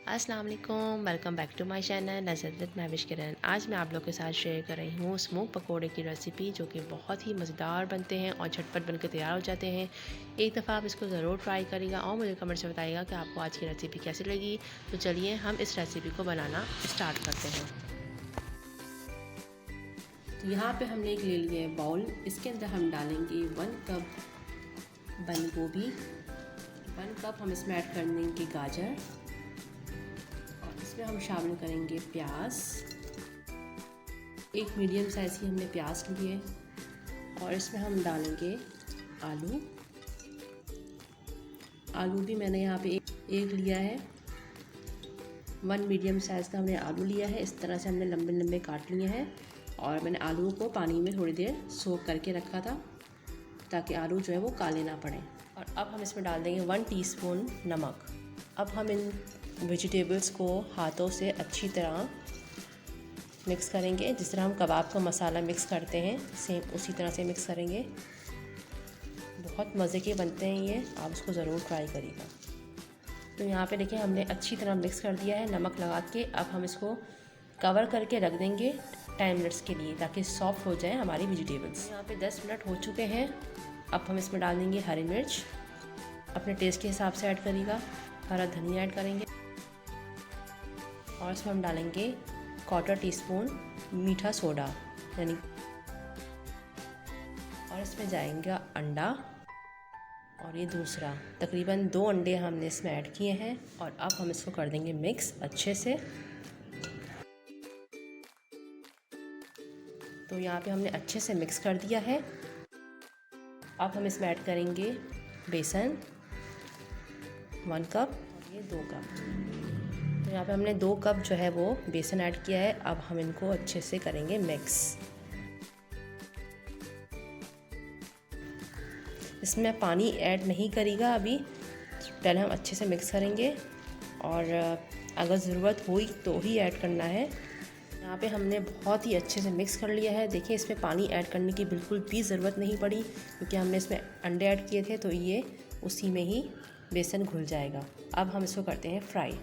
अस्सलाम वालेकुम, welcome back to my channel Nazrat Mahvish Kiran. आज मैं आप लोग के साथ शेयर कर रही हूँ स्मोक पकोड़े की रेसिपी, जो कि बहुत ही मज़ेदार बनते हैं और झटपट बनकर तैयार हो जाते हैं। एक दफ़ा आप इसको ज़रूर ट्राई करिएगा और मुझे कमेंट से बताइएगा कि आपको आज की रेसिपी कैसी लगी। तो चलिए हम इस रेसिपी को बनाना स्टार्ट करते हैं। तो यहाँ पर हमने एक ले लिया है बाउल। इसके अंदर हम डालेंगे 1 कप बंद गोभी, 1 कप हम इसमें ऐड कर देंगे गाजर, इसमें हम शामिल करेंगे प्याज। एक मीडियम साइज़ की हमने प्याज ली है और इसमें हम डालेंगे आलू। आलू भी मैंने यहाँ पे एक लिया है। 1 मीडियम साइज़ का हमने आलू लिया है। इस तरह से हमने लंबे लंबे काट लिए हैं और मैंने आलू को पानी में थोड़ी देर सोक करके रखा था ताकि आलू जो है वो काले ना पड़े। और अब हम इसमें डाल देंगे 1 टीस्पून नमक। अब हम इन वेजिटेबल्स को हाथों से अच्छी तरह मिक्स करेंगे, जिस तरह हम कबाब का मसाला मिक्स करते हैं सेम उसी तरह से मिक्स करेंगे। बहुत मज़े के बनते हैं ये, आप उसको ज़रूर ट्राई करिएगा। तो यहाँ पे देखिए हमने अच्छी तरह मिक्स कर दिया है नमक लगा के। अब हम इसको कवर करके रख देंगे 10 मिनट्स के लिए ताकि सॉफ्ट हो जाए हमारी वेजिटेबल्स। यहाँ पे 10 मिनट हो चुके हैं। अब हम इसमें डाल देंगे हरी मिर्च, अपने टेस्ट के हिसाब से ऐड करिएगा। हरा धनिया ऐड करेंगे और इसमें हम डालेंगे 1/4 टीस्पून मीठा सोडा यानी, और इसमें जाएगा अंडा और ये दूसरा। तकरीबन 2 अंडे हमने इसमें ऐड किए हैं और अब हम इसको कर देंगे मिक्स अच्छे से। तो यहाँ पे हमने अच्छे से मिक्स कर दिया है। अब हम इसमें ऐड करेंगे बेसन 1 कप और ये 2 कप। तो यहाँ पे हमने 2 कप जो है वो बेसन ऐड किया है। अब हम इनको अच्छे से करेंगे मिक्स। इसमें पानी ऐड नहीं करेगा अभी, पहले हम अच्छे से मिक्स करेंगे और अगर ज़रूरत हुई तो ही ऐड करना है। यहाँ पे हमने बहुत ही अच्छे से मिक्स कर लिया है। देखिए इसमें पानी ऐड करने की बिल्कुल भी ज़रूरत नहीं पड़ी क्योंकि हमने इसमें अंडे ऐड किए थे, तो ये उसी में ही बेसन घुल जाएगा। अब हम इसको करते हैं फ्राई।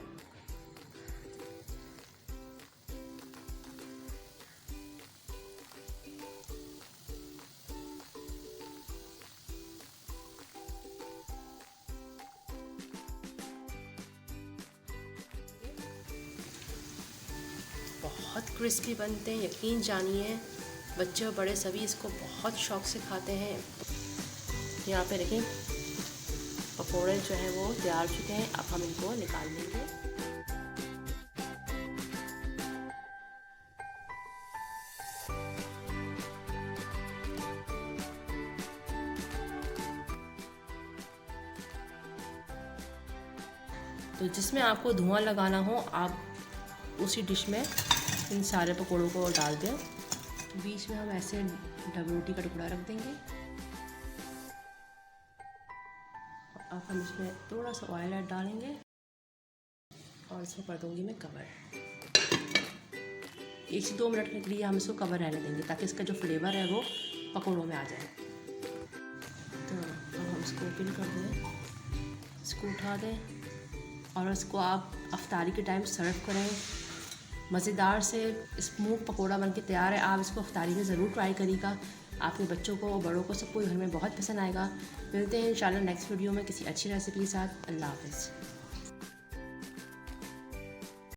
बहुत क्रिस्पी बनते हैं, यकीन जानिए। बच्चे और बड़े सभी इसको बहुत शौक़ से खाते हैं। यहाँ पे देखें पकोड़े जो हैं वो तैयार हो चुके हैं। अब हम इनको निकाल लेंगे। तो जिसमें आपको धुआं लगाना हो आप उसी डिश में इन सारे पकौड़ों को डाल दें। बीच में हम ऐसे डबल रोटी का टुकड़ा रख देंगे। अब हम इसमें थोड़ा सा ऑयल ऐड डालेंगे और इसको कर दूँगी मैं कवर। 1 से 2 मिनट के लिए हम इसको कवर रहने देंगे ताकि इसका जो फ्लेवर है वो पकौड़ों में आ जाए। तो अब हम इसको ओपन कर दें, इसको उठा दें और इसको आप अफ्तारी के टाइम सर्व करें। मज़ेदार से स्मोक पकोड़ा बनके तैयार है। आप इसको अफ्तारी में ज़रूर ट्राई करिएगा। आपके बच्चों को, बड़ों को, सबको घर में बहुत पसंद आएगा। मिलते हैं इंशाल्लाह नेक्स्ट वीडियो में किसी अच्छी रेसिपी के साथ। अल्लाह हाफ़िज़।